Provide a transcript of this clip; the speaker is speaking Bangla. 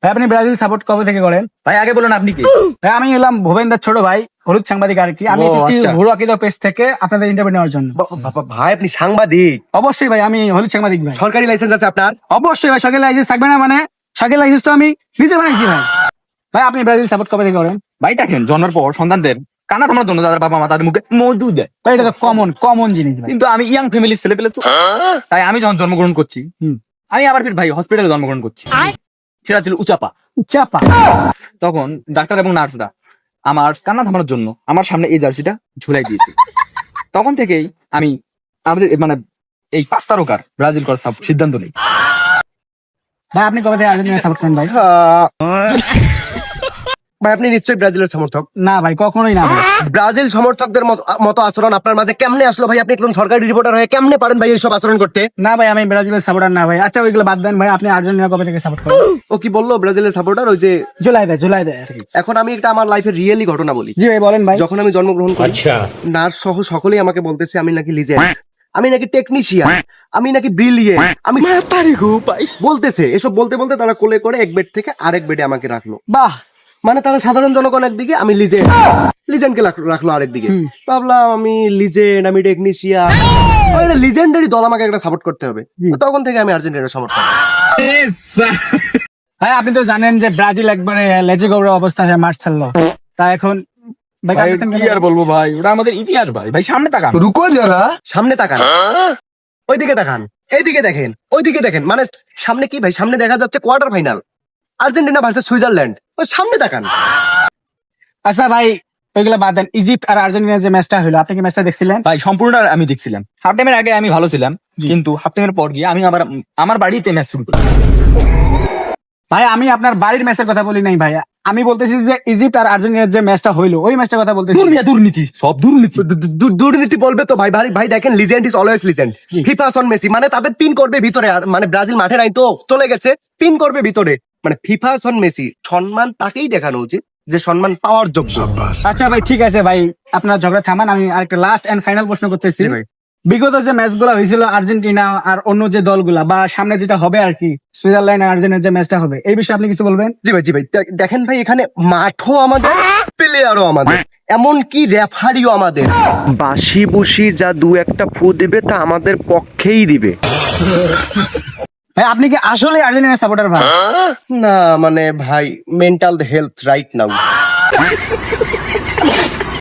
ভাই আপনি ব্রাজিল সাপোর্ট কবে থেকে করেন? ভাই আগে বলুন আপনি কি? ভাই আমি এলাম ভুবেন্দার ছোট ভাই, হলুদ সাংবাদিক আর কি। আমি ও, আচ্ছা। ভুরু আকিদা পেজ থেকে আপনাদের ইন্টারভিউ নেওয়ার জন্য। ভাই আপনি সাংবাদিক, অবশ্যই ভাই, আমি হলুদ সাংবাদিক ভাই। সরকারি লাইসেন্স আছে আপনার? অবশ্যই ভাই, সরকারি লাইসেন্স থাকবে না মানে? সরকারি লাইসেন্স তো আমি নিজে বানাইছি ভাই। ভাই আপনি ব্রাজিল সাপোর্ট কবে থেকে করেন? ভাই দেখেন, জন্মের পর সন্তানদের কান্না থামানোর জন্য তাদের বাবা মা তাদের মুখে মধু দেয়। ভাই এটা তো কমন জিনিস ভাই। কিন্তু আমি ইয়াং ফ্যামিলির ছেলে পেলে তো, তাই আমি যখন জন্মগ্রহণ করছি, আমি আবার ফির ভাই হসপিটালে জন্মগ্রহণ করছি। সেটা ছিল উচাপা। চাপা। তখন ডাক্তার এবং নার্সরা আমার কান্না থামানোর জন্য আমার সামনে এই জার্সিটা ঝুলাই দিয়েছে। তখন থেকেই আমি আমাদের মানে এই 5 তারকার ব্রাজিল করার সিদ্ধান্ত নেই। ভাই আপনি কবে থেকে আর্জেন্টিনা সাপোর্ট করেন ভাই? ভাই আপনি নিশ্চয়ই ব্রাজিলের সমর্থক। না ভাই, কখনোই না ভাই। ব্রাজিল সমর্থকদের মতো আচরণ আপনার মাঝে কেমনে আসলো ভাই? আপনি একজন সরকারি রিপোর্টার হয়ে কেমনে পারেন ভাই এইসব আচরণ করতে? না ভাই, আমি ব্রাজিলের সাপোর্টার না ভাই। আচ্ছা ওইগুলো বাদ দেন ভাই, আপনি আর্জেন্টিনা কবে থেকে সাপোর্ট করেন? ও কি বললো ব্রাজিলের সাপোর্টার? ওই যে জুলাই দেয় আর কি। এখন আমি একটা আমার লাইফের রিয়েলি ঘটনা বলি। জি ভাই বলেন ভাই। যখন আমি জন্মগ্রহণ করি, নার্স সহ সকলেই আমাকে বলতেছে আমি নাকি লিজেন্ড, আমি নাকি টেকনিশিয়ান, আমি নাকি ব্রিলিয়েন্ট, আমি বলতেছে। এসব বলতে বলতে তারা কোলে করে এক বেড থেকে আরেক বেডে আমাকে রাখলো। বাহ। মানে তারা সাধারণ জনগণ একদিকে, আমি লিজেন্ডকে রাখলো আরেক দিকে। ভাবলাম আমি লিজেন্ড, আমি টেকনিশিয়ান, লিজেন্ডারি দল, আমাকে একটা সাপোর্ট করতে হবে। তখন থেকে আমি আর্জেন্টিনার সমর্থক। ভাই আপনি তো জানেন যে ব্রাজিল একবারে লেজে গৌড়া অবস্থা মার্চ ছাড়লো। তা এখন ভাই ভাই কাঁদতেছেন কি কেন? আর বলবো ভাই, ওটা আমাদের ইতিহাস ভাই। ভাই সামনে তাকান। রুকো যারা, সামনে তাকান, ওইদিকে তাকান, এইদিকে দেখেন, ওইদিকে দেখেন। মানে সামনে কি ভাই? সামনে দেখা যাচ্ছে quarter final, Argentina versus Switzerland. ওই সামনে তাকান। আচ্ছা ভাই ওইগুলো বাদ দেন, ইজিপ্ট আর আর্জেন্টিনার যে ম্যাচটা হলো, আপনি কি ম্যাচটা দেখছিলেন? ভাই সম্পূর্ণ আমি দেখছিলাম। হাফ টাইমের আগে আমি ভালো ছিলাম, কিন্তু হাফ টাইমের পর গিয়ে আমি আবার আমার বাড়িতে ম্যাচ শুরু করি। ভাই আমি আপনার বাড়ির ম্যাচের কথা বলি নাই ভাই, আমি বলতেছি যে ইজিপ্ট আর আর্জেন্টিনার যে ম্যাচটা হইলো ওই ম্যাচটার কথা বলতেছি। দুর্নীতি, সব দুর্নীতি। দুর্নীতি বলবে তো ভাই। ভাই দেখেন, legend is always legend. FIFA on Messi, মানে তাদের পিন করবে ভিতরে। আর মানে ব্রাজিল মাঠে নাই তো, চলে গেছে, পিন করবে ভিতরে। মানে ফিফা অন মেসি, সম্মান তাকেই দেখানো উচিত যে সম্মান পাওয়ার যোগ্য। আচ্ছা ভাই ঠিক আছে ভাই, আপনার ঝগড়া থামান। আমি আরেকটা লাস্ট এন্ড ফাইনাল প্রশ্ন করতেছি। ভাই। বিগত যে ম্যাচগুলো হয়েছিল আর্জেন্টিনা আর অন্য যে দলগুলা, বা সামনে যেটা হবে আর কি, সুইজারল্যান্ড আর আর্জেন্টিনার যে ম্যাচটা হবে, এই বিষয়ে আপনি কিছু বলবেন? জি ভাই দেখেন ভাই, এখানে মাঠও আমাদের, প্লেয়ারও আমাদের, এমনকি রেফারিও আমাদের। বাসি বুসি যা দু একটা ফু দিবে তা আমাদের পক্ষেই দিবে। ভাই আপনি কি আসলে আর্জেন্টিনার সাপোর্টার ভাই? না মানে ভাই, মেন্টাল হেলথ রাইট নাও।